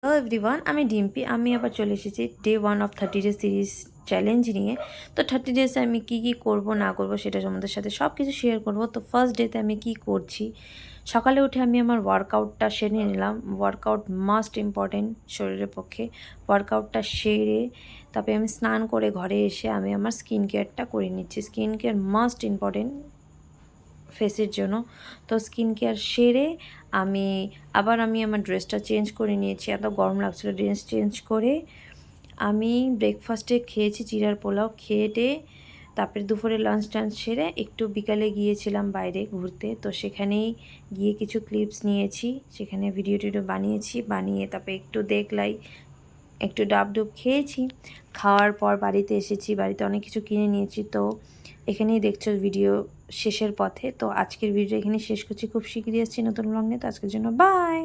Hello everyone, আমি ডিম্পি। আমি আবার চলে এসেছি day 1 of 30 day series challenge নিয়ে। তো 30 ডেজে আমি কী করব না করব সেটা তোমাদের সাথে সব কিছু শেয়ার করব। তো ফার্স্ট ডেতে আমি কি করছি, সকালে উঠে আমি আমার ওয়ার্কআউটটা সেরে নিলাম। ওয়ার্কআউট মাস্ট ইম্পর্টেন্ট শরীরের পক্ষে। ওয়ার্কআউটটা সেরে তারপরে আমি স্নান করে ঘরে এসে আমি আমার স্কিন কেয়ারটা করে নিচ্ছি। স্কিন কেয়ার মাস্ট ইম্পর্টেন্ট ফেসের জন্য। তো স্কিন কেয়ার সেরে আমি আমার ড্রেসটা চেঞ্জ করে নিয়েছি। এত গরম লাগছিলো, ড্রেস চেঞ্জ করে আমি ব্রেকফাস্টে খেয়েছি চিড়ার পোলাও। খেয়ে তারপরে দুপুরে লাঞ্চ টাঞ্চ সেরে একটু বিকালে গিয়েছিলাম বাইরে ঘুরতে। তো সেখানেই গিয়ে কিছু ক্লিপস নিয়েছি, সেখানে ভিডিও টিডিও বানিয়ে তারপরে একটু দেখলাই, একটু ডাব ডুব খেয়েছি। খাওয়ার পর বাড়িতে এসেছি, বাড়িতে অনেক কিছু কিনে নিয়েছি। তো এখানেই দেখছো ভিডিও শেষের পথে। তো আজকের ভিডিও এখানে শেষ করছি। খুব শীঘ্রই আসছি নতুন ব্লগ নিয়ে। তো আজকের জন্য বাই।